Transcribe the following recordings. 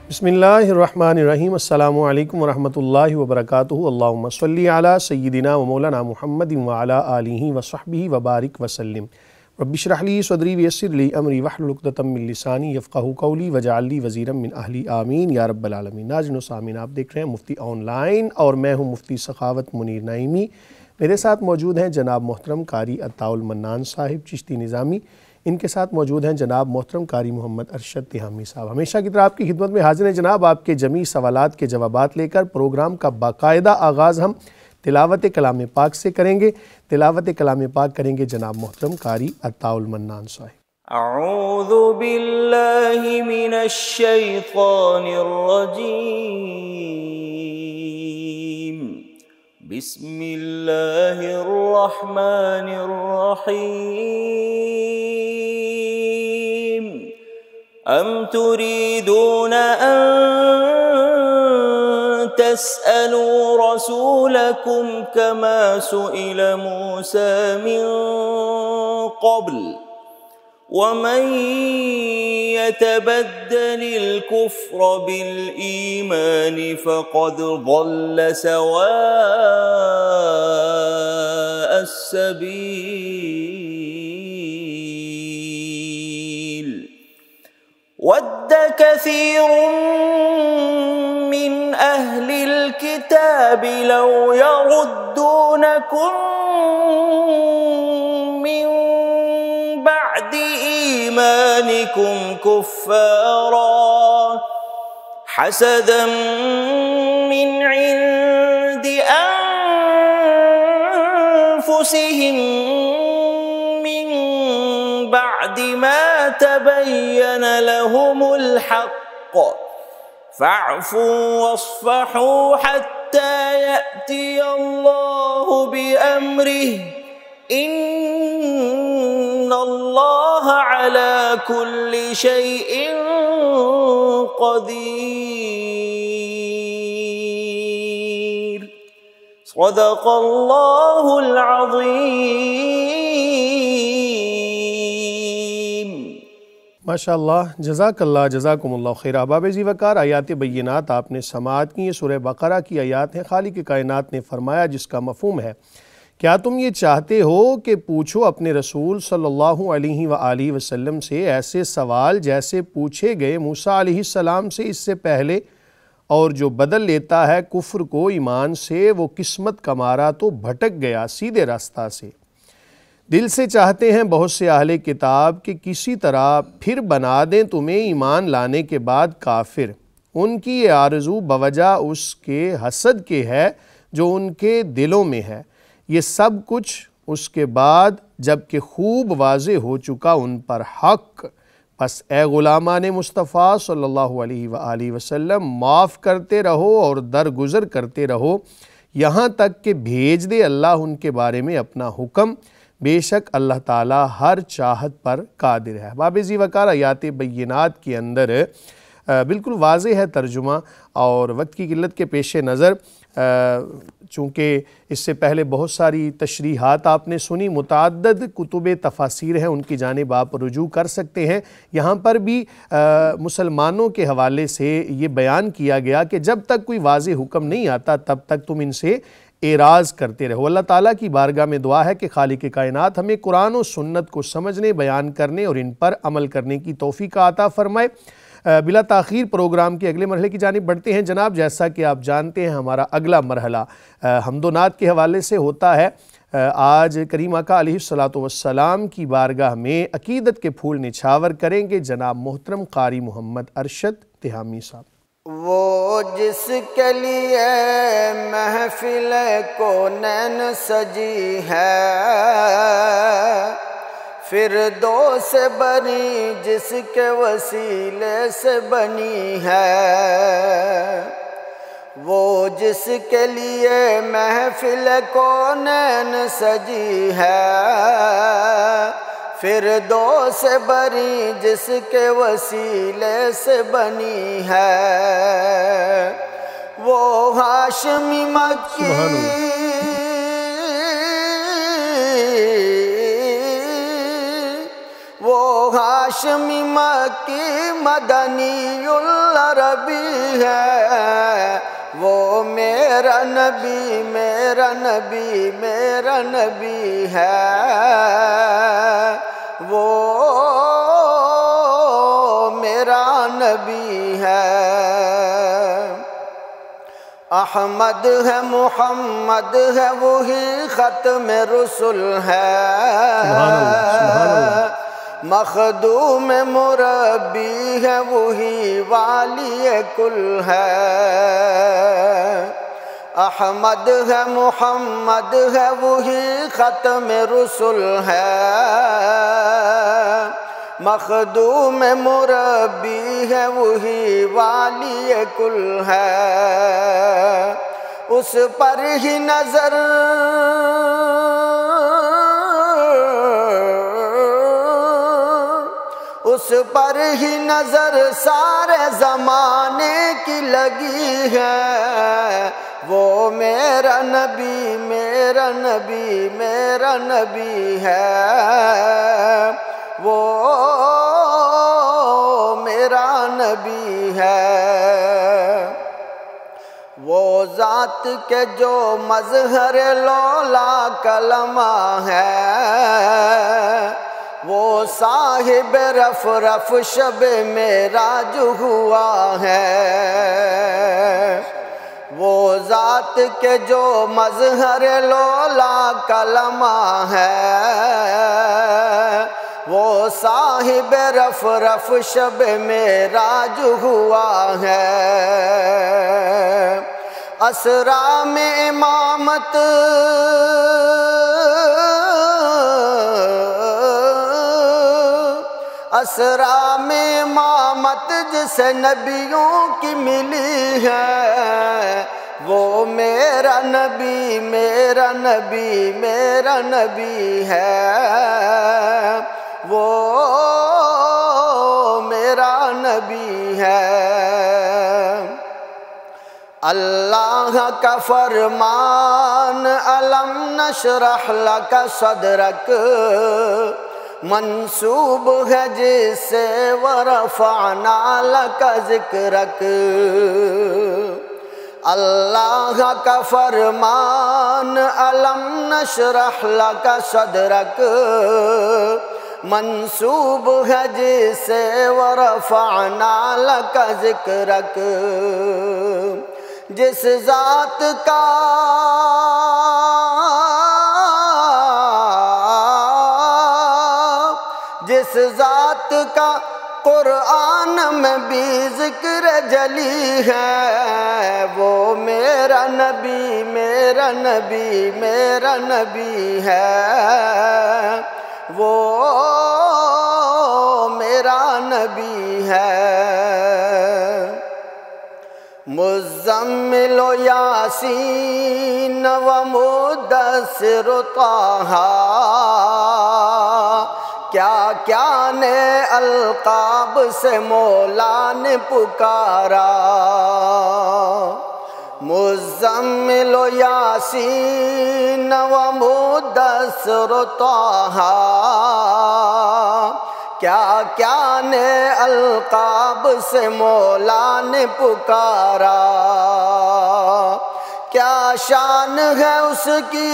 بسم اللہ الرحمن الرحیم۔ السلام علیکم ورحمۃ اللہ وبرکاتہ۔ اللہم صلی علی سیدنا و مولانا محمد وعلی آلہ وصحبہ وبارک وسلم۔ رب اشرح لی صدری ویسر لی امری واحلل عقدۃ من لسانی یفقہوا قولی واجعل لی وزیرا من اہلی آمین یا رب العالمین۔ ناظرین و سامعین، آپ دیکھ رہے ہیں مفتی آن لائن اور میں ہوں مفتی سخاوت منیر نعیمی۔ میرے ساتھ موجود ہیں جناب محترم قاری عطاء المنان صاحب چشتی نظامی، ان کے ساتھ موجود ہیں جناب محترم قاری محمد ارشد تہامی صاحب۔ ہمیشہ کی طرح آپ کی خدمت میں حاضر ہیں جناب، آپ کے جمیع سوالات کے جوابات لے کر۔ پروگرام کا باقاعدہ آغاز ہم تلاوت کلام پاک سے کریں گے۔ تلاوت کلام پاک کریں گے جناب محترم قاری عطاء المنان صاحب۔ اعوذ باللہ من الشیطان الرجیم، بسم اللہ الرحمن الرحیم۔ ام تريدون ان تسألوا رسولكم كما سئل موسى من قبل ومن يتبدل الكفر بالإيمان فقد ضل سواء السبيل ود كثير من أهل الكتاب لو يردونكم من بعد إيمانكم كفارا حسدا من عند أنفسهم من بعد ما تبين لهم الحق فاعفوا واصفحوا حتى يأتي الله بأمره إن الله على كل شيء قدير صدق الله العظيم۔ ماشاءاللہ، جزاک اللہ، جزاکم اللہ خیر۔ احباب ذی وقار، آیات بینات آپ نے سماعت کی۔ یہ سورہ بقرہ کی آیات ہیں۔ خالق کائنات نے فرمایا، جس کا مفہوم ہے، کیا تم یہ چاہتے ہو کہ پوچھو اپنے رسول صلی اللہ علیہ وآلہ وسلم سے ایسے سوال جیسے پوچھے گئے موسیٰ علیہ السلام سے اس سے پہلے، اور جو بدل لیتا ہے کفر کو ایمان سے وہ قسمت کا مارا تو بھٹک گیا سیدھے راستہ سے۔ دل سے چاہتے ہیں بہت سے اہل کتاب کہ کسی طرح پھر بنا دیں تمہیں ایمان لانے کے بعد کافر۔ ان کی یہ آرزو بوجہ اس کے حسد کے ہے جو ان کے دلوں میں ہے، یہ سب کچھ اس کے بعد جب کہ خوب واضح ہو چکا ان پر حق۔ پس اے غلامان مصطفیٰ صلی اللہ علیہ وآلہ وسلم، معاف کرتے رہو اور درگزر کرتے رہو یہاں تک کہ بھیج دے اللہ ان کے بارے میں اپنا حکم، بے شک اللہ تعالیٰ ہر چاہت پر قادر ہے۔ احباب ذی وقار، آیات بینات کے اندر بالکل واضح ہے ترجمہ، اور وقت کی قلت کے پیش نظر چونکہ اس سے پہلے بہت ساری تشریحات آپ نے سنی، متعدد کتب تفاسیر ہیں، ان کی جانب آپ رجوع کر سکتے ہیں۔ یہاں پر بھی مسلمانوں کے حوالے سے یہ بیان کیا گیا کہ جب تک کوئی واضح حکم نہیں آتا تب تک تم ان سے اعراض کرتے رہو۔ اللہ تعالیٰ کی بارگاہ میں دعا ہے کہ خالق کائنات ہمیں قرآن و سنت کو سمجھنے، بیان کرنے اور ان پر عمل کرنے کی توفیق عطا فرمائے۔ بلا تاخیر پروگرام کے اگلے مرحلے کی جانب بڑھتے ہیں جناب۔ جیسا کہ آپ جانتے ہیں ہمارا اگلا مرحلہ حمد و نعت کے حوالے سے ہوتا ہے۔ آج کریم آقا علیہ السلام کی بارگاہ میں عقیدت کے پھول نچھاور کریں گے جناب محترم قاری محمد ارشد تہامی صاحب۔ وہ جس کے لیے محفل کونین سجی ہے، فردوس بنی جس کے وسیلے سے بنی ہے، وہ جس کے لیے محفل کونین سجی ہے، فردوس بنی جس کے وسیلے سے بنی ہے، وہ ہاشمی مکی وہ ہاشمی مکی مدنی العربی ہے، وہ میرا نبی میرا نبی میرا نبی ہے، وہ میرا نبی ہے۔ احمد ہے محمد ہے وہی ختم رسل ہے، سبحان اللہ۔ مخدوم مربی ہے وہی والی کل ہے۔ احمد ہے محمد ہے وہی ختم رسل ہے، مخدوم مربی ہے وہی والی کل ہے۔ اس پر ہی نظر اس پر ہی نظر سارے زمانے کی لگی ہے، وہ میرا نبی میرا نبی میرا نبی ہے، وہ میرا نبی ہے۔ وہ ذات کے جو مظہر لولا کلمہ ہے، وہ صاحب رف رف شب معراج ہوا ہے۔ وہ ذات کے جو مظہر لولا کلمہ ہے، وہ صاحب رف رف شب معراج ہوا ہے۔ اسرا میں امامت اسرا میں امامت جسے نبیوں کی ملی ہے، وہ میرا نبی میرا نبی میرا نبی ہے، وہ میرا نبی ہے۔ اللہ کا فرمان الم نشرح لک صدرک منسوب ہے جس سے ورفعنا لک ذکرک۔ اللہ کا فرمان الم نشرح لک صدرک منسوب ہے جس سے ورفعنا لک ذکرک۔ جس ذات کا قرآن میں بھی ذکر جلی ہے، وہ میرا نبی میرا نبی میرا نبی ہے، وہ میرا نبی ہے۔ مزمل و یاسین و مدثر و طٰہٰ، کیا کیا نے القاب سے مولا نے پکارا۔ مزمل و یاسین و مدثر و طٰہٰ، کیا کیا نے القاب سے مولا نے پکارا۔ کیا شان ہے اس کی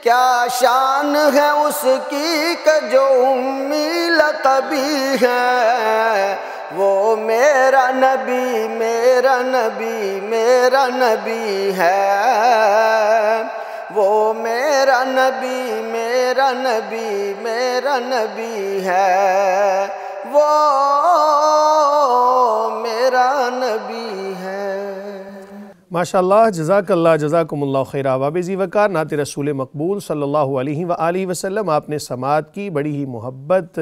کیا شان ہے اس کی کہ جو امی لقبی ہے، وہ میرا نبی میرا نبی میرا نبی ہے، وہ میرا نبی میرا نبی میرا نبی ہے، وہ میرا نبی ہے۔ ماشاءاللہ، جزاک اللہ، جزاکم اللہ خیر۔ احباب ذی وقار، نعت رسول مقبول صلی اللہ علیہ وآلہ وسلم، آپ نے سماعت کی، بڑی ہی محبت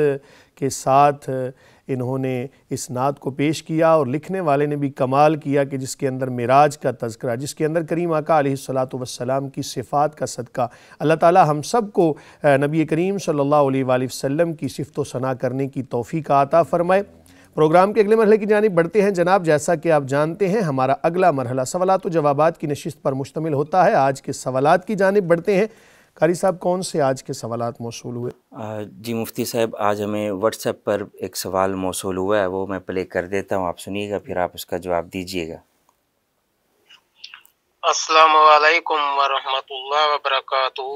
کے ساتھ انہوں نے اس نعت کو پیش کیا، اور لکھنے والے نے بھی کمال کیا کہ جس کے اندر معراج کا تذکرہ، جس کے اندر کریم آقا علیہ السلام کی صفات کا صدقہ، اللہ تعالی ہم سب کو نبی کریم صلی اللہ علیہ وآلہ وسلم کی صفت و ثنا کرنے کی توفیق عطا فرمائے۔ پروگرام کے اگلے مرحلے کی جانب بڑھتے ہیں جناب۔ جیسا کہ آپ جانتے ہیں ہمارا اگلا مرحلہ سوالات و جوابات کی نشست پر مشتمل ہوتا ہے۔ آج کے سوالات کی جانب بڑھتے ہیں۔ قاری صاحب کون سے آج کے سوالات موصول ہوئے؟ جی مفتی صاحب، آج ہمیں واٹس ایپ پر ایک سوال موصول ہوا ہے، وہ میں پلے کر دیتا ہوں، آپ سنیے گا، پھر آپ اس کا جواب دیجیے گا۔ السلام علیکم ورحمۃ اللہ وبرکاتہ۔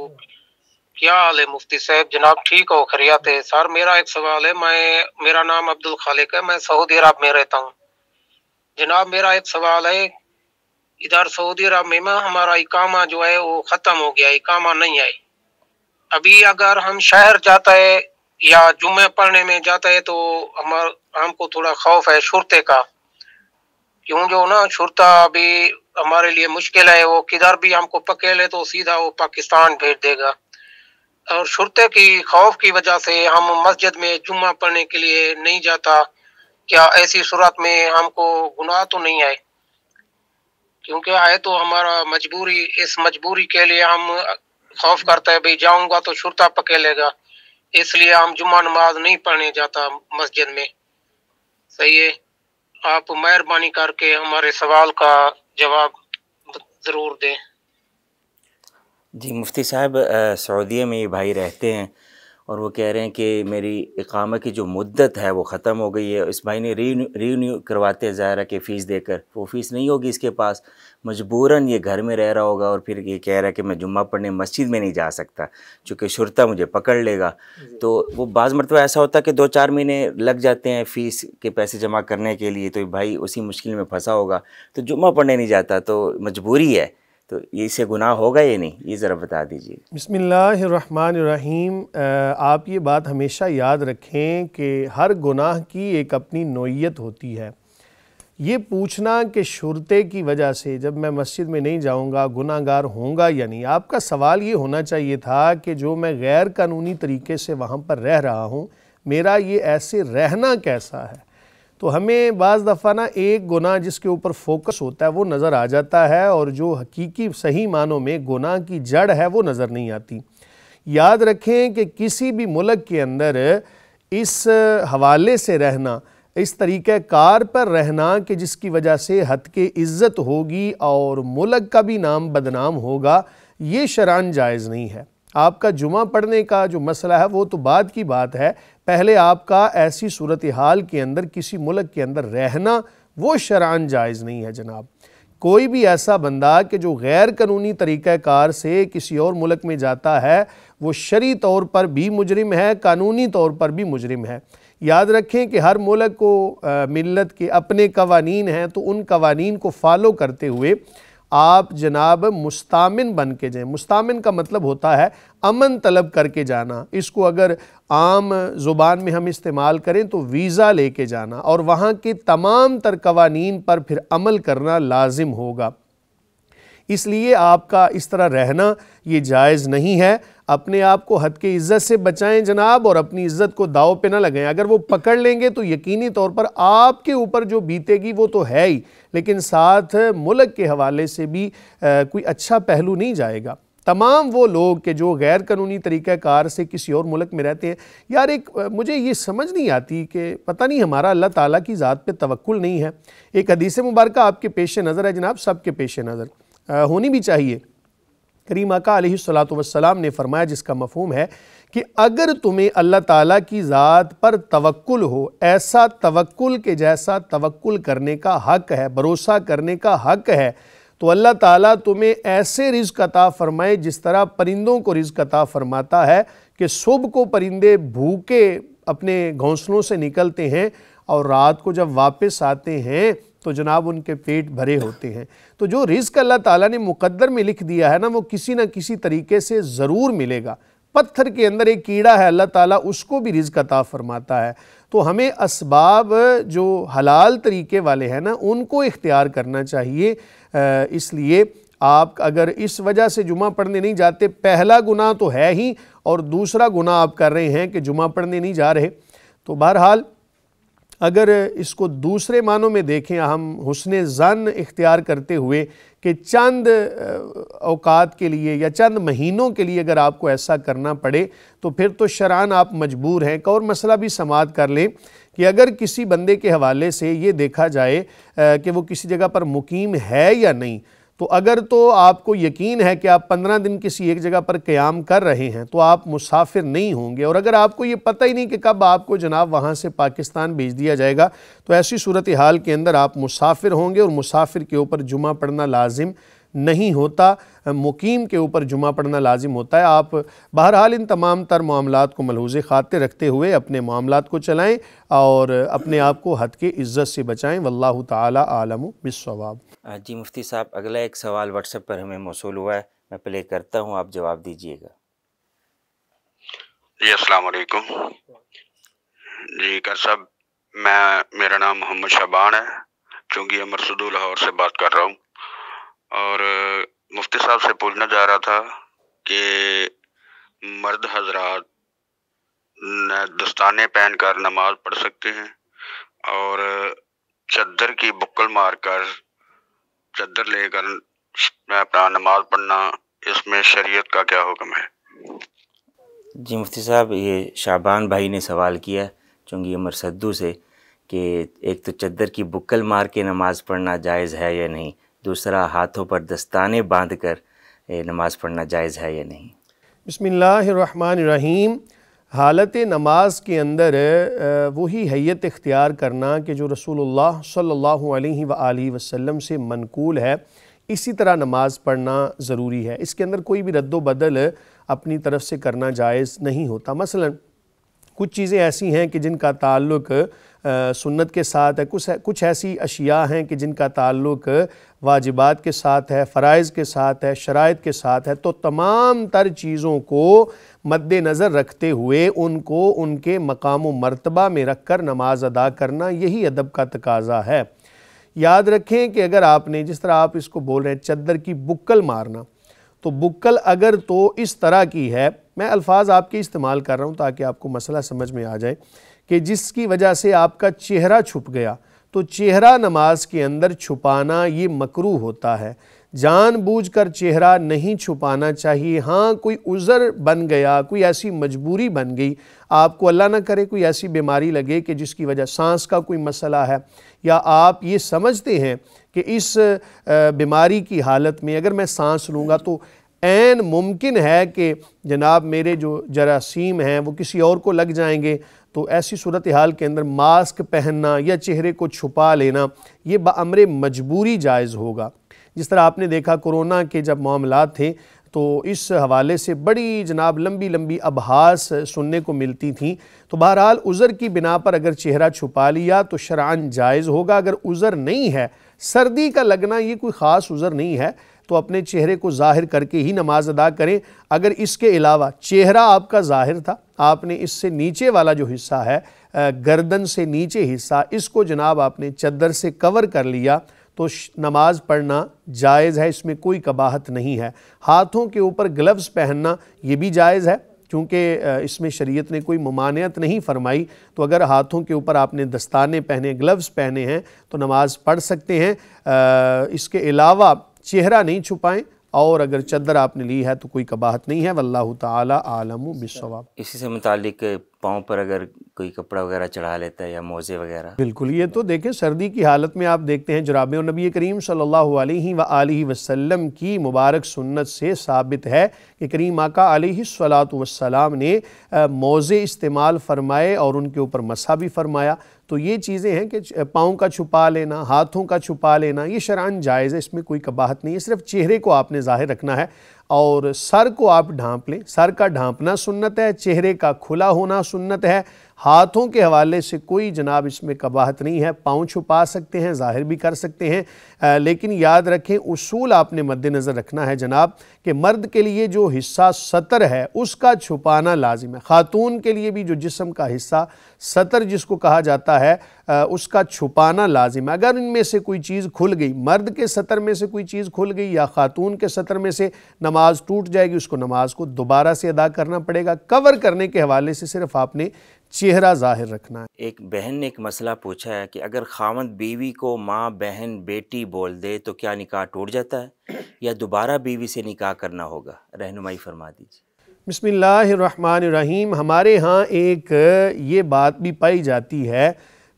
کیا حال ہے مفتی صاحب؟ جناب ٹھیک ہو، خیریت ہے؟ سر میرا ایک سوال ہے، میرا نام عبد الخالق ہے، میں سعودی عرب میں رہتا ہوں۔ جناب میرا ایک سوال ہے، ادھر سعودی عرب میں ہمارا اقامہ جو ہے وہ ختم ہو گیا، اقامہ نہیں ہے ابھی۔ اگر ہم شہر جاتا ہے یا جمعہ پڑھنے میں جاتا ہے تو ہم کو تھوڑا خوف ہے شرطے کا، کیوں جو نا شرطہ ابھی ہمارے لیے مشکل ہے، وہ کدھر بھی ہم کو پکڑ لے تو سیدھا وہ پاکستان بھیج دے گا، اور شرطے کی خوف کی وجہ سے ہم مسجد میں جمعہ پڑھنے کے لیے نہیں جاتا۔ کیا ایسی صورت میں ہم کو گناہ تو نہیں ہے؟ کیونکہ ہے تو ہمارا مجبوری، اس مجبوری کے لیے ہم خوف کرتا ہے بھئی جاؤں گا تو شرطہ پکڑ لے گا، اس لیے ہم جمعہ نماز نہیں پڑھنے جاتا مسجد میں۔ صحیح ہے، آپ مہربانی کر کے ہمارے سوال کا جواب ضرور دیں۔ جی مفتی صاحب، سعودیہ میں یہ بھائی رہتے ہیں اور وہ کہہ رہے ہیں کہ میری اقامہ کی جو مدت ہے وہ ختم ہو گئی ہے۔ اس بھائی نے ریونیو کرواتے ہیں ظاہر ہے کہ فیس دے کر، وہ فیس نہیں ہوگی اس کے پاس، مجبوراً یہ گھر میں رہ رہا ہوگا، اور پھر یہ کہہ رہا ہے کہ میں جمعہ پڑھنے مسجد میں نہیں جا سکتا چونکہ شرطہ مجھے پکڑ لے گا۔ تو وہ بعض مرتبہ ایسا ہوتا ہے کہ 2-4 مہینے لگ جاتے ہیں فیس کے پیسے جمع کرنے کے لیے، تو یہ بھائی اسی مشکل میں پھنسا ہوگا، تو جمعہ پڑھنے نہیں جاتا، تو مجبوری ہے، تو یہ اسے گناہ ہوگا یا نہیں، یہ ذرا بتا دیجیے۔ بسم اللہ الرحمن الرحیم۔ آپ یہ بات ہمیشہ یاد رکھیں کہ ہر گناہ کی ایک اپنی نوعیت ہوتی ہے۔ یہ پوچھنا کہ شرطے کی وجہ سے جب میں مسجد میں نہیں جاؤں گا گناہ گار ہوں گا یا نہیں، آپ کا سوال یہ ہونا چاہیے تھا کہ جو میں غیر قانونی طریقے سے وہاں پر رہ رہا ہوں، میرا یہ ایسے رہنا کیسا ہے؟ تو ہمیں بعض دفعہ ایک گناہ جس کے اوپر فوکس ہوتا ہے وہ نظر آ جاتا ہے، اور جو حقیقی صحیح معنوں میں گناہ کی جڑ ہے وہ نظر نہیں آتی۔ یاد رکھیں کہ کسی بھی ملک کے اندر اس حوالے سے رہنا، اس طریقہ کار پر رہنا کہ جس کی وجہ سے ہتک عزت ہوگی اور ملک کا بھی نام بدنام ہوگا، یہ شرعاً جائز نہیں ہے۔ آپ کا جمعہ پڑھنے کا جو مسئلہ ہے وہ تو بعد کی بات ہے، پہلے آپ کا ایسی صورتحال کے اندر کسی ملک کے اندر رہنا وہ شرعاً جائز نہیں ہے جناب۔ کوئی بھی ایسا بندہ کہ جو غیر قانونی طریقہ کار سے کسی اور ملک میں جاتا ہے وہ شرعی طور پر بھی مجرم ہے، قانونی طور پر بھی مجرم ہے۔ یاد رکھیں کہ ہر ملک کو ملت کے اپنے قوانین ہیں، تو ان قوانین کو فالو کرتے ہوئے آپ جناب مستامن بن کے جائیں۔ مستامن کا مطلب ہوتا ہے امن طلب کر کے جانا، اس کو اگر عام زبان میں ہم استعمال کریں تو ویزا لے کے جانا، اور وہاں کے تمام تر قوانین پر پھر عمل کرنا لازم ہوگا۔ اس لیے آپ کا اس طرح رہنا یہ جائز نہیں ہے۔ اپنے آپ کو حد کے عزت سے بچائیں جناب، اور اپنی عزت کو داؤ پہ نہ لگائیں۔ اگر وہ پکڑ لیں گے تو یقینی طور پر آپ کے اوپر جو بیتے گی وہ تو ہے ہی، لیکن ساتھ ملک کے حوالے سے بھی کوئی اچھا پہلو نہیں جائے گا۔ تمام وہ لوگ کہ جو غیر قانونی طریقہ کار سے کسی اور ملک میں رہتے ہیں، یار ایک مجھے یہ سمجھ نہیں آتی کہ پتہ نہیں ہمارا اللہ تعالیٰ کی ذات پہ توکل نہیں ہے۔ ایک حدیث مبارکہ آپ کے پیش نظر ہے جناب، سب کے پیش نظر ہونی بھی چاہیے۔ کریم آقا علیہ السلام نے فرمایا، جس کا مفہوم ہے کہ اگر تمہیں اللہ تعالیٰ کی ذات پر توکل ہو، ایسا توکل کہ جیسا توکل کرنے کا حق ہے، بھروسہ کرنے کا حق ہے، تو اللہ تعالیٰ تمہیں ایسے رزق عطا فرمائے جس طرح پرندوں کو رزق عطا فرماتا ہے کہ صبح کو پرندے بھوکے اپنے گھونسلوں سے نکلتے ہیں اور رات کو جب واپس آتے ہیں تو جناب ان کے پیٹ بھرے ہوتے ہیں۔ تو جو رزق اللہ تعالیٰ نے مقدر میں لکھ دیا ہے نا، وہ کسی نہ کسی طریقے سے ضرور ملے گا۔ پتھر کے اندر ایک کیڑا ہے، اللہ تعالیٰ اس کو بھی رزق عطا فرماتا ہے۔ تو ہمیں اسباب جو حلال طریقے والے ہیں نا ان کو اختیار کرنا چاہیے۔ اس لیے آپ اگر اس وجہ سے جمعہ پڑھنے نہیں جاتے، پہلا گناہ تو ہے ہی، اور دوسرا گناہ آپ کر رہے ہیں کہ جمعہ پڑھنے نہیں جا رہے۔ تو بہرحال اگر اس کو دوسرے معنوں میں دیکھیں، ہم حسن ظن اختیار کرتے ہوئے کہ چند اوقات کے لیے یا چند مہینوں کے لیے اگر آپ کو ایسا کرنا پڑے تو پھر تو شرعاً آپ مجبور ہیں۔ ایک اور مسئلہ بھی سماعت کر لیں کہ اگر کسی بندے کے حوالے سے یہ دیکھا جائے کہ وہ کسی جگہ پر مقیم ہے یا نہیں، تو اگر تو آپ کو یقین ہے کہ آپ 15 دن کسی ایک جگہ پر قیام کر رہے ہیں تو آپ مسافر نہیں ہوں گے، اور اگر آپ کو یہ پتہ ہی نہیں کہ کب آپ کو جناب وہاں سے پاکستان بھیج دیا جائے گا تو ایسی صورتحال کے اندر آپ مسافر ہوں گے، اور مسافر کے اوپر جمعہ پڑھنا لازم نہیں ہوتا، مقیم کے اوپر جمعہ پڑھنا لازم ہوتا ہے۔ آپ بہرحال ان تمام تر معاملات کو ملحوظ خاطر رکھتے ہوئے اپنے معاملات کو چلائیں اور اپنے آپ کو حد کے عزت سے بچائیں۔ واللہ تعالی عالم بالصواب۔ جی مفتی صاحب، اگلا ایک سوال واٹس ایپ پر ہمیں موصول ہوا ہے، میں پلے کرتا ہوں، آپ جواب دیجئے گا۔ جی السلام علیکم۔ جی کر صاحب، میرا نام محمد شعبان ہے، چونکہ مرصدو لاہور سے بات کر رہا ہوں، اور مفتی صاحب سے پوچھنا چاہ رہا تھا کہ مرد حضرات دستانے پہن کر نماز پڑھ سکتے ہیں، اور چادر کی بکل مار کر چادر لے کر میں اپنا نماز پڑھنا، اس میں شریعت کا کیا حکم ہے؟ جی مفتی صاحب، یہ شعبان بھائی نے سوال کیا چونکہ یہ مرصدو سے کہ ایک تو چادر کی بکل مار کے نماز پڑھنا جائز ہے یا نہیں، دوسرا ہاتھوں پر دستانے باندھ کر نماز پڑھنا جائز ہے یا نہیں۔ بسم اللہ الرحمن الرحیم۔ حالت نماز کے اندر وہی حیت اختیار کرنا کہ جو رسول اللہ صلی اللہ علیہ وآلہ وسلم سے منقول ہے، اسی طرح نماز پڑھنا ضروری ہے۔ اس کے اندر کوئی بھی رد و بدل اپنی طرف سے کرنا جائز نہیں ہوتا۔ مثلا کچھ چیزیں ایسی ہیں کہ جن کا تعلق سنت کے ساتھ ہے، کچھ ایسی اشیاء ہیں کہ جن کا تعلق واجبات کے ساتھ ہے، فرائض کے ساتھ ہے، شرائط کے ساتھ ہے، تو تمام تر چیزوں کو مد نظر رکھتے ہوئے ان کو ان کے مقام و مرتبہ میں رکھ کر نماز ادا کرنا، یہی ادب کا تقاضا ہے۔ یاد رکھیں کہ اگر آپ نے، جس طرح آپ اس کو بول رہے ہیں چادر کی بکل مارنا، تو بکل اگر تو اس طرح کی ہے، میں الفاظ آپ کے استعمال کر رہا ہوں تاکہ آپ کو مسئلہ سمجھ میں آ جائے، کہ جس کی وجہ سے آپ کا چہرہ چھپ گیا، تو چہرہ نماز کے اندر چھپانا یہ مکروہ ہوتا ہے۔ جان بوجھ کر چہرہ نہیں چھپانا چاہیے۔ ہاں کوئی عذر بن گیا، کوئی ایسی مجبوری بن گئی، آپ کو اللہ نہ کرے کوئی ایسی بیماری لگے کہ جس کی وجہ سانس کا کوئی مسئلہ ہے، یا آپ یہ سمجھتے ہیں کہ اس بیماری کی حالت میں اگر میں سانس لوں گا تو عین ممکن ہے کہ جناب میرے جو جراثیم ہیں وہ کسی اور کو لگ جائیں گے، تو ایسی صورتحال کے اندر ماسک پہننا یا چہرے کو چھپا لینا یہ بامر مجبوری جائز ہوگا۔ جس طرح آپ نے دیکھا کورونا کے جب معاملات تھے تو اس حوالے سے بڑی جناب لمبی لمبی ابحاث سننے کو ملتی تھیں، تو بہرحال عذر کی بنا پر اگر چہرہ چھپا لیا تو شرعاً جائز ہوگا۔ اگر عذر نہیں ہے، سردی کا لگنا یہ کوئی خاص عذر نہیں ہے، تو اپنے چہرے کو ظاہر کر کے ہی نماز ادا کریں۔ اگر اس کے علاوہ چہرہ آپ کا ظاہر تھا، آپ نے اس سے نیچے والا جو حصہ ہے، گردن سے نیچے حصہ، اس کو جناب آپ نے چادر سے کور کر لیا تو نماز پڑھنا جائز ہے، اس میں کوئی قباحت نہیں ہے۔ ہاتھوں کے اوپر گلوز پہننا یہ بھی جائز ہے، چونکہ اس میں شریعت نے کوئی ممانعت نہیں فرمائی، تو اگر ہاتھوں کے اوپر آپ نے دستانے پہنے، گلوز پہنے ہیں تو نماز پڑھ سکتے ہیں۔ اس کے علاوہ چہرہ نہیں چھپائیں، اور اگر چادر آپ نے لی ہے تو کوئی قباحت نہیں ہے۔ واللہ تعالی عالم بالصواب۔ اسی سے متعلق پاؤں پر اگر کوئی کپڑا وغیرہ چڑھا لیتا ہے یا موزے وغیرہ، بالکل، یہ تو دیکھیں سردی کی حالت میں آپ دیکھتے ہیں جرابیں، اور نبی کریم صلی اللہ علیہ وآلہ وسلم کی مبارک سنت سے ثابت ہے کہ کریم آقا علیہ الصلاۃ والسلام نے موزے استعمال فرمائے اور ان کے اوپر مسح بھی فرمایا۔ تو یہ چیزیں ہیں کہ پاؤں کا چھپا لینا، ہاتھوں کا چھپا لینا، یہ شرعاً جائز ہے، اس میں کوئی قباحت نہیں ہے۔ صرف چہرے کو آپ نے ظاہر رکھنا ہے، اور سر کو آپ ڈھانپ لیں، سر کا ڈھانپنا سنت ہے، چہرے کا کھلا ہونا سنت ہے۔ ہاتھوں کے حوالے سے کوئی جناب اس میں قباحت نہیں ہے، پاؤں چھپا سکتے ہیں، ظاہر بھی کر سکتے ہیں، لیکن یاد رکھیں اصول آپ نے مد نظر رکھنا ہے جناب کہ مرد کے لیے جو حصہ سطر ہے اس کا چھپانا لازم ہے، خاتون کے لیے بھی جو جسم کا حصہ سطر جس کو کہا جاتا ہے اس کا چھپانا لازم ہے۔ اگر ان میں سے کوئی چیز کھل گئی، مرد کے سطر میں سے کوئی چیز کھل گئی یا خاتون کے سطر میں سے، نماز ٹوٹ جائے گی، اس کو نماز کو دوبارہ سے ادا کرنا پڑے گا۔ کور کرنے کے حوالے سے صرف آپ نے چہرہ ظاہر رکھنا ہے۔ ایک بہن نے ایک مسئلہ پوچھا ہے کہ اگر خاوند بیوی کو ماں، بہن، بیٹی بول دے تو کیا نکاح ٹوٹ جاتا ہے یا دوبارہ بیوی سے نکاح کرنا ہوگا؟ رہنمائی فرما دیجیے۔ بسم اللہ الرحمن الرحیم۔ ہمارے ہاں ایک یہ بات بھی پائی جاتی ہے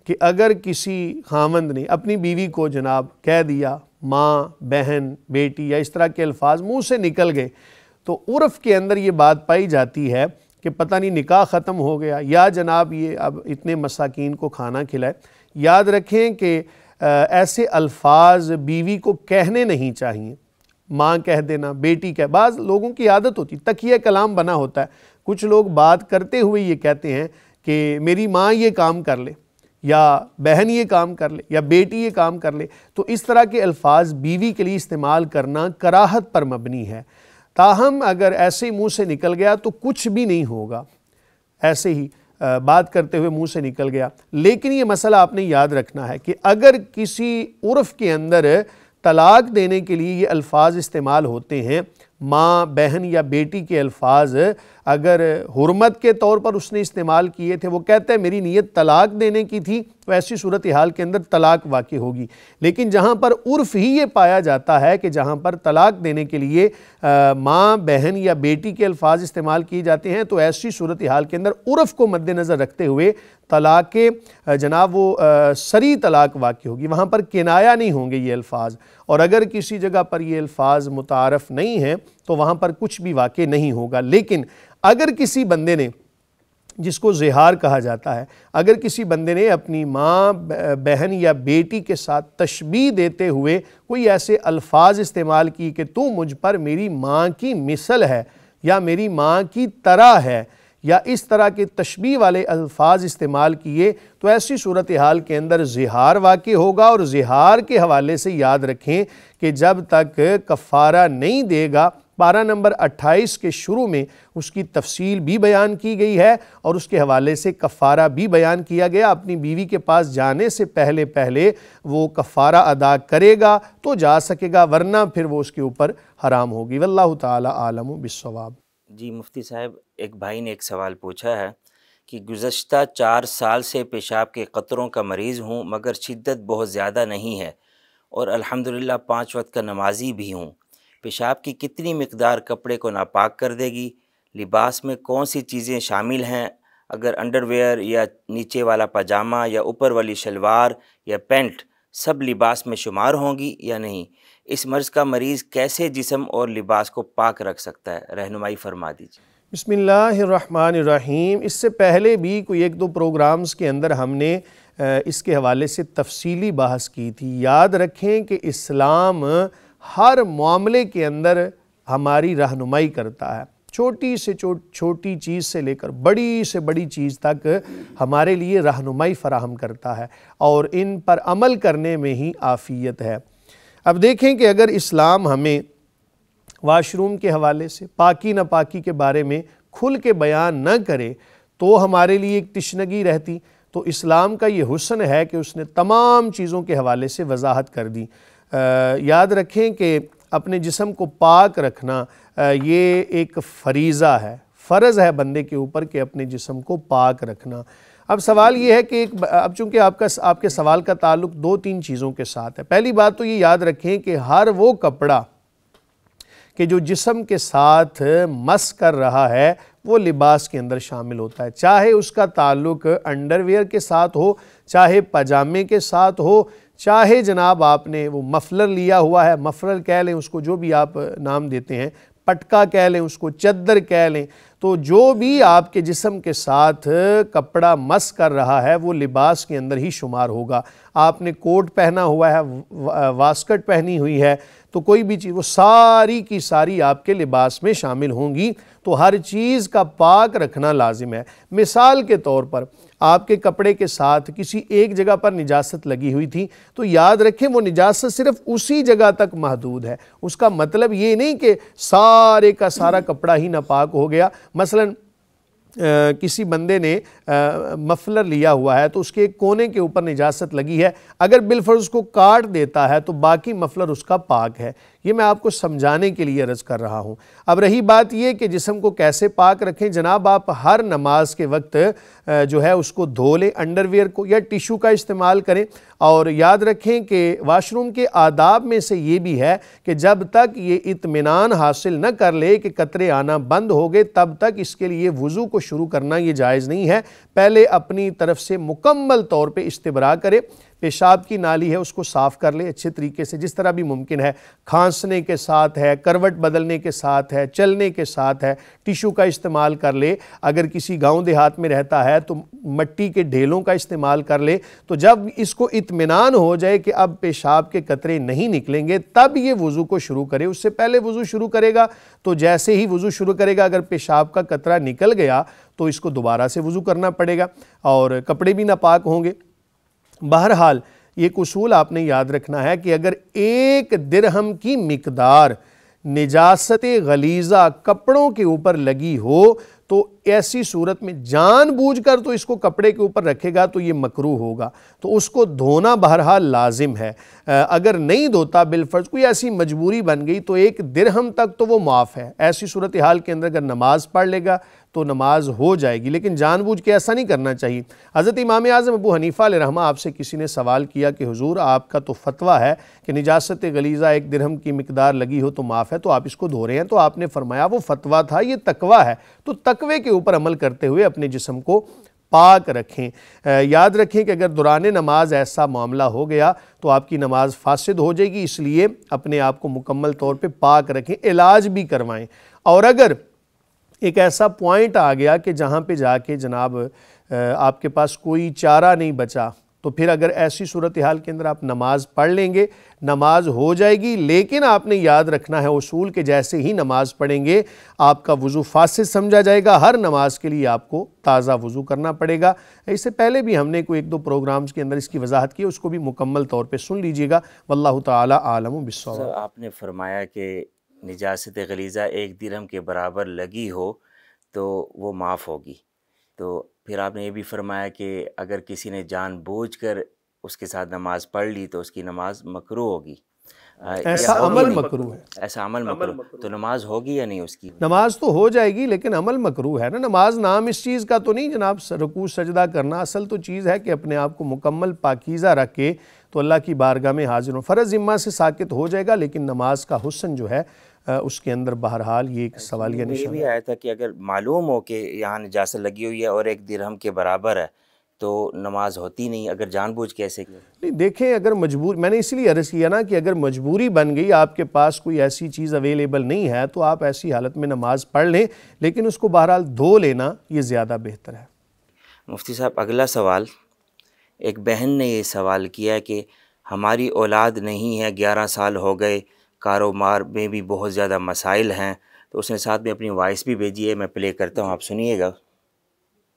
کہ اگر کسی خاوند نے اپنی بیوی کو جناب کہہ دیا ماں، بہن، بیٹی یا اس طرح کے الفاظ منہ سے نکل گئے تو عرف کے اندر یہ بات پائی جاتی ہے کہ پتہ نہیں نکاح ختم ہو گیا یا جناب یہ اب اتنے مساکین کو کھانا کھلائے۔ یاد رکھیں کہ ایسے الفاظ بیوی کو کہنے نہیں چاہیے۔ ماں کہہ دینا، بیٹی کہہ، بعض لوگوں کی عادت ہوتی، تکیہ کلام بنا ہوتا ہے، کچھ لوگ بات کرتے ہوئے یہ کہتے ہیں کہ میری ماں یہ کام کر لے یا بہن یہ کام کر لے یا بیٹی یہ کام کر لے، تو اس طرح کے الفاظ بیوی کے لیے استعمال کرنا کراہت پر مبنی ہے۔ تاہم اگر ایسے منہ سے نکل گیا تو کچھ بھی نہیں ہوگا، ایسے ہی بات کرتے ہوئے منہ سے نکل گیا۔ لیکن یہ مسئلہ آپ نے یاد رکھنا ہے کہ اگر کسی عرف کے اندر طلاق دینے کے لیے یہ الفاظ استعمال ہوتے ہیں، ماں، بہن یا بیٹی کے الفاظ اگر حرمت کے طور پر اس نے استعمال کیے تھے، وہ کہتا ہے میری نیت طلاق دینے کی تھی، تو ایسی صورتحال کے اندر طلاق واقع ہوگی۔ لیکن جہاں پر عرف ہی یہ پایا جاتا ہے کہ جہاں پر طلاق دینے کے لیے ماں، بہن یا بیٹی کے الفاظ استعمال کیے جاتے ہیں، تو ایسی صورتحال کے اندر عرف کو مد نظر رکھتے ہوئے طلاق کے جناب وہ سری طلاق واقع ہوگی، وہاں پر کنایہ نہیں ہوں گے یہ الفاظ۔ اور اگر کسی جگہ پر یہ الفاظ متعارف نہیں ہیں تو وہاں پر کچھ بھی واقع نہیں ہوگا۔ لیکن اگر کسی بندے نے، جس کو زہار کہا جاتا ہے، اگر کسی بندے نے اپنی ماں، بہن یا بیٹی کے ساتھ تشبیہ دیتے ہوئے کوئی ایسے الفاظ استعمال کی کہ تو مجھ پر میری ماں کی مثل ہے یا میری ماں کی طرح ہے، یا اس طرح کے تشبیہ والے الفاظ استعمال کیے، تو ایسی صورتحال کے اندر زہار واقع ہوگا۔ اور زہار کے حوالے سے یاد رکھیں کہ جب تک کفارہ نہیں دے گا، پارہ نمبر 28 کے شروع میں اس کی تفصیل بھی بیان کی گئی ہے اور اس کے حوالے سے کفارہ بھی بیان کیا گیا۔ اپنی بیوی کے پاس جانے سے پہلے وہ کفارہ ادا کرے گا تو جا سکے گا، ورنہ پھر وہ اس کے اوپر حرام ہوگی۔ واللہ تعالی عالم بالصواب۔ جی مفتی صاحب، ایک بھائی نے ایک سوال پوچھا ہے کہ گزشتہ 4 سال سے پیشاب کے قطروں کا مریض ہوں، مگر شدت بہت زیادہ نہیں ہے اور الحمدللہ 5 وقت کا نمازی بھی ہوں۔ پیشاب کی کتنی مقدار کپڑے کو ناپاک کر دے گی؟ لباس میں کون سی چیزیں شامل ہیں؟ اگر انڈر ویئر یا نیچے والا پاجامہ یا اوپر والی شلوار یا پینٹ سب لباس میں شمار ہوں گی یا نہیں؟ اس مرض کا مریض کیسے جسم اور لباس کو پاک رکھ سکتا ہے؟ رہنمائی فرما دیجیے۔ بسم اللہ الرحمن الرحیم۔ اس سے پہلے بھی کوئی 1-2 پروگرامز کے اندر ہم نے اس کے حوالے سے تفصیلی بحث کی تھی۔ یاد رکھیں کہ اسلام ہر معاملے کے اندر ہماری رہنمائی کرتا ہے، چھوٹی سے چھوٹی چیز سے لے کر بڑی سے بڑی چیز تک ہمارے لیے رہنمائی فراہم کرتا ہے، اور ان پر عمل کرنے میں ہی عافیت ہے۔ اب دیکھیں کہ اگر اسلام ہمیں واش روم کے حوالے سے پاکی ناپاکی کے بارے میں کھل کے بیان نہ کرے تو ہمارے لیے ایک تشنگی رہتی، تو اسلام کا یہ حسن ہے کہ اس نے تمام چیزوں کے حوالے سے وضاحت کر دی۔ یاد رکھیں کہ اپنے جسم کو پاک رکھنا یہ ایک فریضہ ہے، فرض ہے بندے کے اوپر کہ اپنے جسم کو پاک رکھنا۔ اب سوال یہ ہے کہ اب چونکہ آپ کے سوال کا تعلق 2-3 چیزوں کے ساتھ ہے۔ پہلی بات تو یہ یاد رکھیں کہ ہر وہ کپڑا کہ جو جسم کے ساتھ مس کر رہا ہے وہ لباس کے اندر شامل ہوتا ہے، چاہے اس کا تعلق انڈر ویئر کے ساتھ ہو، چاہے پاجامے کے ساتھ ہو، چاہے جناب آپ نے وہ مفلر لیا ہوا ہے، مفلر کہہ لیں اس کو، جو بھی آپ نام دیتے ہیں، پٹکا کہہ لیں اس کو، چادر کہہ لیں، تو جو بھی آپ کے جسم کے ساتھ کپڑا مس کر رہا ہے وہ لباس کے اندر ہی شمار ہوگا۔ آپ نے کوٹ پہنا ہوا ہے، واسکٹ پہنی ہوئی ہے، تو کوئی بھی چیز وہ ساری کی ساری آپ کے لباس میں شامل ہوں گی، تو ہر چیز کا پاک رکھنا لازم ہے۔ مثال کے طور پر آپ کے کپڑے کے ساتھ کسی ایک جگہ پر نجاست لگی ہوئی تھی، تو یاد رکھیں وہ نجاست صرف اسی جگہ تک محدود ہے، اس کا مطلب یہ نہیں کہ سارے کا سارا کپڑا ہی ناپاک ہو گیا۔ مثلا کسی بندے نے مفلر لیا ہوا ہے تو اس کے ایک کونے کے اوپر نجاست لگی ہے، اگر بالفرض اس کو کاٹ دیتا ہے تو باقی مفلر اس کا پاک ہے۔ یہ میں آپ کو سمجھانے کے لیے عرض کر رہا ہوں۔ اب رہی بات یہ کہ جسم کو کیسے پاک رکھیں، جناب آپ ہر نماز کے وقت جو ہے اس کو دھو لیں، انڈر ویئر کو یا ٹیشو کا استعمال کریں، اور یاد رکھیں کہ واش روم کے آداب میں سے یہ بھی ہے کہ جب تک یہ اطمینان حاصل نہ کر لے کہ قطرے آنا بند ہو گئے تب تک اس کے لیے وضو کو شروع کرنا یہ جائز نہیں ہے۔ پہلے اپنی طرف سے مکمل طور پہ استبراء کرے، پیشاب کی نالی ہے اس کو صاف کر لے اچھے طریقے سے جس طرح بھی ممکن ہے، کھانسنے کے ساتھ ہے، کروٹ بدلنے کے ساتھ ہے، چلنے کے ساتھ ہے، ٹیشو کا استعمال کر لے، اگر کسی گاؤں دیہات میں رہتا ہے تو مٹی کے ڈھیلوں کا استعمال کر لے۔ تو جب اس کو اطمینان ہو جائے کہ اب پیشاب کے قطرے نہیں نکلیں گے تب یہ وضو کو شروع کرے۔ اس سے پہلے وضو شروع کرے گا تو جیسے ہی وضو شروع کرے گا اگر پیشاب کا قطرہ نکل گیا تو اس کو دوبارہ سے وضو کرنا پڑے گا اور کپڑے بھی ناپاک ہوں گے۔ بہرحال یہ اصول آپ نے یاد رکھنا ہے کہ اگر 1 درہم کی مقدار نجاست غلیظہ کپڑوں کے اوپر لگی ہو تو ایسی صورت میں جان بوجھ کر تو اس کو کپڑے کے اوپر رکھے گا تو یہ مکروہ ہوگا، تو اس کو دھونا بہرحال لازم ہے۔ اگر نہیں دھوتا بالفرض کوئی ایسی مجبوری بن گئی تو 1 درہم تک تو وہ معاف ہے۔ ایسی صورتحال کے اندر اگر نماز پڑھ لے گا تو نماز ہو جائے گی، لیکن جان بوجھ کے ایسا نہیں کرنا چاہیے۔ حضرت امام اعظم ابو حنیفہ علیہ رحمہ آپ سے کسی نے سوال کیا کہ حضور آپ کا تو فتویٰ ہے کہ نجاست غلیظہ 1 درہم کی مقدار لگی ہو تو معاف ہے، تو آپ اس کو دھو رہے ہیں، تو آپ نے فرمایا وہ فتویٰ تھا، یہ تقویٰ ہے، تو تقوی کے اوپر عمل کرتے ہوئے اپنے جسم کو پاک رکھیں۔ یاد رکھیں کہ اگر دوران نماز ایسا معاملہ ہو گیا تو آپ کی نماز فاسد ہو جائے گی، اس لیے اپنے آپ کو مکمل طور پہ پاک رکھیں، علاج بھی کروائیں۔ اور اگر ایک ایسا پوائنٹ آ گیا کہ جہاں پہ جا کے جناب آپ کے پاس کوئی چارہ نہیں بچا تو پھر اگر ایسی صورتحال کے اندر آپ نماز پڑھ لیں گے نماز ہو جائے گی، لیکن آپ نے یاد رکھنا ہے اصول کہ جیسے ہی نماز پڑھیں گے آپ کا وضو فاسد سمجھا جائے گا، ہر نماز کے لیے آپ کو تازہ وضو کرنا پڑے گا۔ اس سے پہلے بھی ہم نے کوئی 1-2 پروگرامز کے اندر اس کی وضاحت کی، اس کو بھی مکمل طور پہ سن لیجئے گا۔ واللہ تعالی عالم بالصواب۔ آپ نے فرمایا کہ نجاست غلیظہ 1 درہم کے برابر لگی ہو تو وہ معاف ہوگی، تو پھر آپ نے یہ بھی فرمایا کہ اگر کسی نے جان بوجھ کر اس کے ساتھ نماز پڑھ لی تو اس کی نماز مکروہ ہوگی۔ ایسا عمل مکروہ ہے، ایسا عمل مکروہ، تو نماز ہوگی یا نہیں اس کی؟ نماز تو ہو جائے گی لیکن عمل مکروہ ہے نا۔ نماز نام اس چیز کا تو نہیں جناب رکوع سجدہ کرنا، اصل تو چیز ہے کہ اپنے آپ کو مکمل پاکیزہ رکھ کے تو اللہ کی بارگاہ میں حاضر ہوں۔ فرض ذمہ سے ساقط ہو جائے گا لیکن نماز کا حسن جو ہے اس کے اندر بہرحال یہ ایک سوالیہ نشان ہے۔ یہ بھی آیا تھا کہ اگر معلوم ہو کہ یہاں نجاست لگی ہوئی ہے اور 1 درہم کے برابر ہے تو نماز ہوتی نہیں، اگر جان بوجھ کیسے کیا؟ نہیں دیکھیں، اگر مجبور، میں نے اس لیے عرض کیا نا کہ اگر مجبوری بن گئی آپ کے پاس کوئی ایسی چیز اویلیبل نہیں ہے تو آپ ایسی حالت میں نماز پڑھ لیں، لیکن اس کو بہرحال دھو لینا یہ زیادہ بہتر ہے۔ مفتی صاحب اگلا سوال، ایک بہن نے یہ سوال کیا کہ ہماری اولاد نہیں ہے، 11 سال ہو گئے، کاروبار میں بھی بہت زیادہ مسائل ہیں، تو اس نے ساتھ میں اپنی وائس بھی بھیجی ہے، میں پلے کرتا ہوں، آپ سنیے گا۔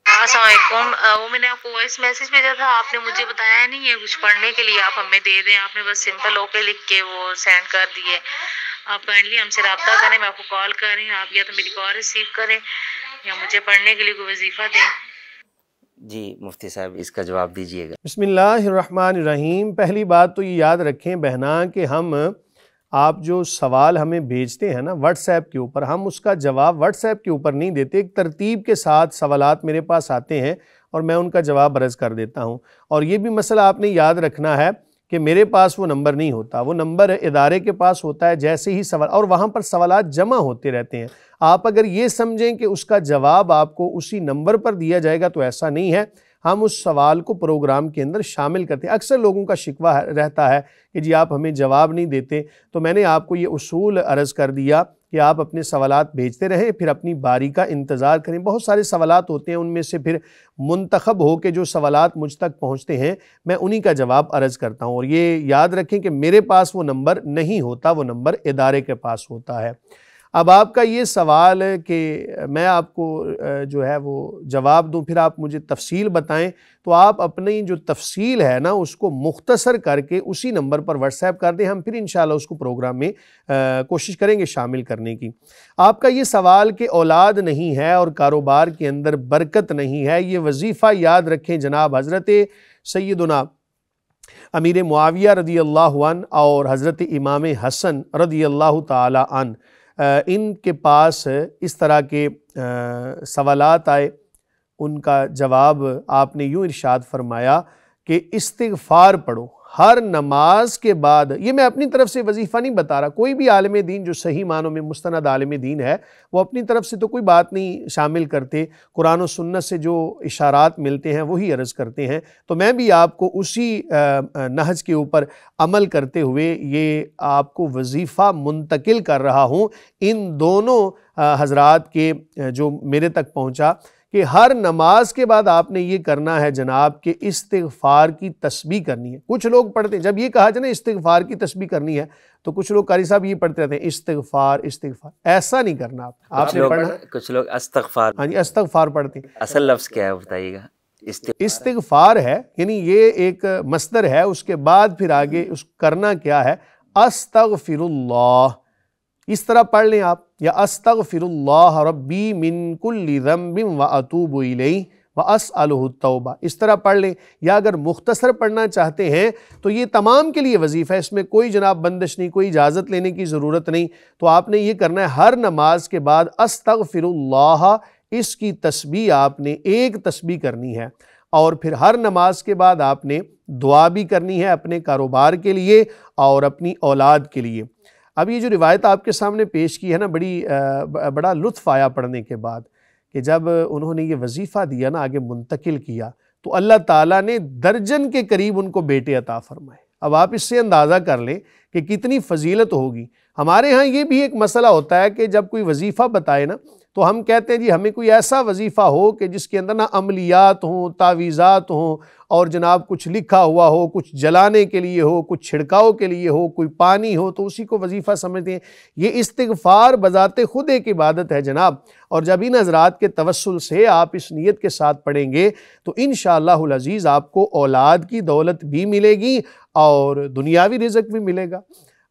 السلام علیکم، وہ میں نے آپ کو وائس میسیج بھیجا تھا، آپ نے مجھے بتایا نہیں ہے کچھ پڑھنے کے لیے، آپ ہمیں دے دیں، آپ نے بس سمپل اوکے لکھ کے وہ سینڈ کر دیے۔ آپ کائنڈلی ہم سے رابطہ کریں، میں آپ کو کال کر رہی ہوں، آپ یا تو میری کال ریسیو کریں یا مجھے پڑھنے کے لیے کوئی وظیفہ دیں۔ جی مفتی صاحب اس کا جواب دیجیے گا۔ بسم اللہ الرحمن الرحیم۔ پہلی بات تو یہ یاد رکھیں بہنا کہ ہم آپ جو سوال ہمیں بھیجتے ہیں نا واٹس ایپ کے اوپر، ہم اس کا جواب واٹس ایپ کے اوپر نہیں دیتے، ایک ترتیب کے ساتھ سوالات میرے پاس آتے ہیں اور میں ان کا جواب عرض کر دیتا ہوں۔ اور یہ بھی مسئلہ آپ نے یاد رکھنا ہے کہ میرے پاس وہ نمبر نہیں ہوتا، وہ نمبر ادارے کے پاس ہوتا ہے، جیسے ہی سوال، اور وہاں پر سوالات جمع ہوتے رہتے ہیں۔ آپ اگر یہ سمجھیں کہ اس کا جواب آپ کو اسی نمبر پر دیا جائے گا تو ایسا نہیں ہے، ہم اس سوال کو پروگرام کے اندر شامل کرتے ہیں۔ اکثر لوگوں کا شکوہ رہتا ہے کہ جی آپ ہمیں جواب نہیں دیتے، تو میں نے آپ کو یہ اصول عرض کر دیا کہ آپ اپنے سوالات بھیجتے رہیں، پھر اپنی باری کا انتظار کریں۔ بہت سارے سوالات ہوتے ہیں، ان میں سے پھر منتخب ہو کے جو سوالات مجھ تک پہنچتے ہیں میں انہی کا جواب عرض کرتا ہوں، اور یہ یاد رکھیں کہ میرے پاس وہ نمبر نہیں ہوتا، وہ نمبر ادارے کے پاس ہوتا ہے۔ اب آپ کا یہ سوال ہے کہ میں آپ کو جو ہے وہ جواب دوں، پھر آپ مجھے تفصیل بتائیں، تو آپ اپنی جو تفصیل ہے نا اس کو مختصر کر کے اسی نمبر پر واٹس ایپ کر دیں، ہم پھر انشاءاللہ اس کو پروگرام میں کوشش کریں گے شامل کرنے کی۔ آپ کا یہ سوال کہ اولاد نہیں ہے اور کاروبار کے اندر برکت نہیں ہے، یہ وظیفہ یاد رکھیں جناب، حضرت سیدنا امیر معاویہ رضی اللہ عنہ اور حضرت امام حسن رضی اللہ تعالی عنہ ان کے پاس اس طرح کے سوالات آئے، ان کا جواب آپ نے یوں ارشاد فرمایا کہ استغفار پڑھو ہر نماز کے بعد۔ یہ میں اپنی طرف سے وظیفہ نہیں بتا رہا، کوئی بھی عالم دین جو صحیح معنوں میں مستند عالم دین ہے وہ اپنی طرف سے تو کوئی بات نہیں شامل کرتے، قرآن و سنت سے جو اشارات ملتے ہیں وہی عرض کرتے ہیں، تو میں بھی آپ کو اسی نہج کے اوپر عمل کرتے ہوئے یہ آپ کو وظیفہ منتقل کر رہا ہوں ان دونوں حضرات کے جو میرے تک پہنچا، کہ ہر نماز کے بعد آپ نے یہ کرنا ہے جناب کہ استغفار کی تسبیح کرنی ہے۔ کچھ لوگ پڑھتے ہیں، جب یہ کہا جائے نا استغفار کی تسبیح کرنی ہے تو کچھ لوگ قاری صاحب یہ پڑھتے رہتے ہیں استغفار استغفار، ایسا نہیں کرنا آپ نے پڑھنا۔ کچھ لوگ استغفار، ہاں جی استغفار پڑھتے ہیں۔ اصل لفظ کیا ہے بتائیے گا؟ استغفار ہے، یعنی یہ ایک مصدر ہے، اس کے بعد پھر آگے اس کرنا کیا ہے، استغفر اللہ، اس طرح پڑھ لیں آپ، یا استغفر اللہ ربی من کل ذنب واتوب الیہ واسألہ التوبہ، اس طرح پڑھ لیں۔ یا اگر مختصر پڑھنا چاہتے ہیں تو یہ تمام کے لیے وظیفہ ہے، اس میں کوئی جناب بندش نہیں، کوئی اجازت لینے کی ضرورت نہیں، تو آپ نے یہ کرنا ہے ہر نماز کے بعد استغفر اللہ، اس کی تسبیح آپ نے ایک تسبیح کرنی ہے، اور پھر ہر نماز کے بعد آپ نے دعا بھی کرنی ہے اپنے کاروبار کے لیے اور اپنی اولاد کے لیے۔ اب یہ جو روایت آپ کے سامنے پیش کی ہے نا، بڑا لطف آیا پڑھنے کے بعد، کہ جب انہوں نے یہ وظیفہ دیا نا آگے منتقل کیا تو اللہ تعالیٰ نے درجن کے قریب ان کو بیٹے عطا فرمائے۔ اب آپ اس سے اندازہ کر لیں کہ کتنی فضیلت ہوگی۔ ہمارے ہاں یہ بھی ایک مسئلہ ہوتا ہے کہ جب کوئی وظیفہ بتائے نا تو ہم کہتے ہیں جی ہمیں کوئی ایسا وظیفہ ہو کہ جس کے اندر نا عملیات ہوں، تعویذات ہوں، اور جناب کچھ لکھا ہوا ہو، کچھ جلانے کے لیے ہو، کچھ چھڑکاؤ کے لیے ہو، کوئی پانی ہو، تو اسی کو وظیفہ سمجھتے ہیں۔ یہ استغفار بذات خود ایک عبادت ہے جناب، اور جب ان حضرات کے توسل سے آپ اس نیت کے ساتھ پڑھیں گے تو انشاءاللہ العزیز آپ کو اولاد کی دولت بھی ملے گی اور دنیاوی رزق بھی ملے گا۔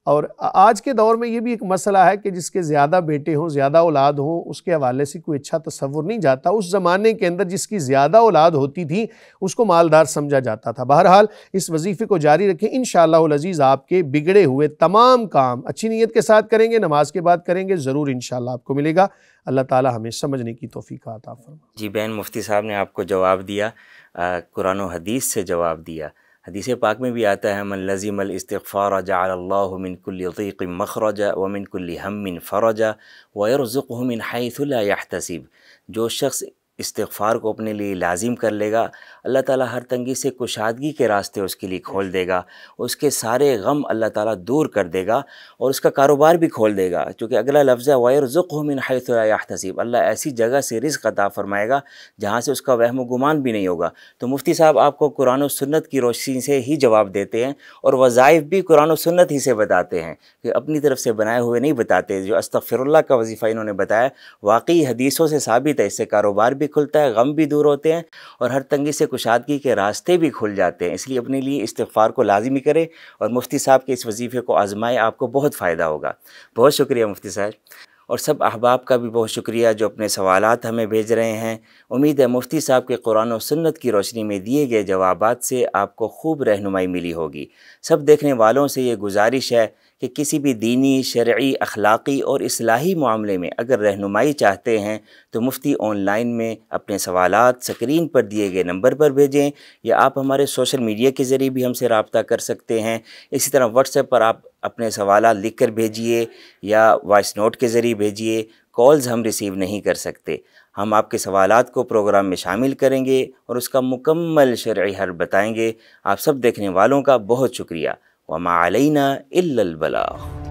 اور آج کے دور میں یہ بھی ایک مسئلہ ہے کہ جس کے زیادہ بیٹے ہوں، زیادہ اولاد ہوں، اس کے حوالے سے کوئی اچھا تصور نہیں جاتا۔ اس زمانے کے اندر جس کی زیادہ اولاد ہوتی تھی اس کو مالدار سمجھا جاتا تھا۔ بہرحال اس وظیفے کو جاری رکھیں، انشاءاللہ العزیز آپ کے بگڑے ہوئے تمام کام اچھی نیت کے ساتھ کریں گے، نماز کے بعد کریں گے، ضرور انشاءاللہ آپ کو ملے گا۔ اللہ تعالی ہمیں سمجھنے کی توفیق عطا فرمائے۔ جی بہن مفتی صاحب نے آپ کو جواب دیا، قرآن و حدیث سے جواب دیا۔ حدیث پاک میں بھی آتا ہے من لزم الاستغفار جعل اللہ من کل ضیق مخرجا ومن کل ہم فرجا ویرزقہ من حیث لا یحتسب۔ جو شخص استغفار کو اپنے لیے لازم کر لے گا، اللہ تعالیٰ ہر تنگی سے کشادگی کے راستے اس کے لیے کھول دے گا، اس کے سارے غم اللہ تعالیٰ دور کر دے گا اور اس کا کاروبار بھی کھول دے گا، چونکہ اگلا لفظ ہے وَيَرْزُقْهُ مِنْ حَيْثُ لَا يَحْتَسِبُ، اللہ ایسی جگہ سے رزق عطا فرمائے گا جہاں سے اس کا وہم و گمان بھی نہیں ہوگا۔ تو مفتی صاحب آپ کو قرآن و سنت کی روشنی سے ہی جواب دیتے ہیں اور وظائف بھی قرآن و سنت ہی سے بتاتے ہیں، کہ اپنی طرف سے بنائے ہوئے نہیں بتاتے۔ جو استغفر اللہ کا وظیفہ انہوں نے بتایا واقعی حدیثوں سے ثابت ہے، اس سے کاروبار بھی کھلتا ہے، غم بھی دور ہوتے ہیں اور ہر تنگی سے کشادگی کے راستے بھی کھل جاتے ہیں۔ اس لیے اپنے لیے استغفار کو لازمی کرے اور مفتی صاحب کے اس وظیفے کو آزمائے، آپ کو بہت فائدہ ہوگا۔ بہت شکریہ مفتی صاحب، اور سب احباب کا بھی بہت شکریہ جو اپنے سوالات ہمیں بھیج رہے ہیں۔ امید ہے مفتی صاحب کے قرآن و سنت کی روشنی میں دیے گئے جوابات سے آپ کو خوب رہنمائی ملی ہوگی۔ سب دیکھنے والوں سے یہ گزارش ہے کہ کسی بھی دینی، شرعی، اخلاقی اور اصلاحی معاملے میں اگر رہنمائی چاہتے ہیں تو مفتی آن لائن میں اپنے سوالات سکرین پر دیے گئے نمبر پر بھیجیں، یا آپ ہمارے سوشل میڈیا کے ذریعے بھی ہم سے رابطہ کر سکتے ہیں۔ اسی طرح واٹس ایپ پر آپ اپنے سوالات لکھ کر بھیجیے یا وائس نوٹ کے ذریعے بھیجیے۔ کالز ہم ریسیو نہیں کر سکتے۔ ہم آپ کے سوالات کو پروگرام میں شامل کریں گے اور اس کا مکمل شرعی حل بتائیں گے۔ آپ سب دیکھنے والوں کا بہت شکریہ۔ وما علینا الا البلاغ۔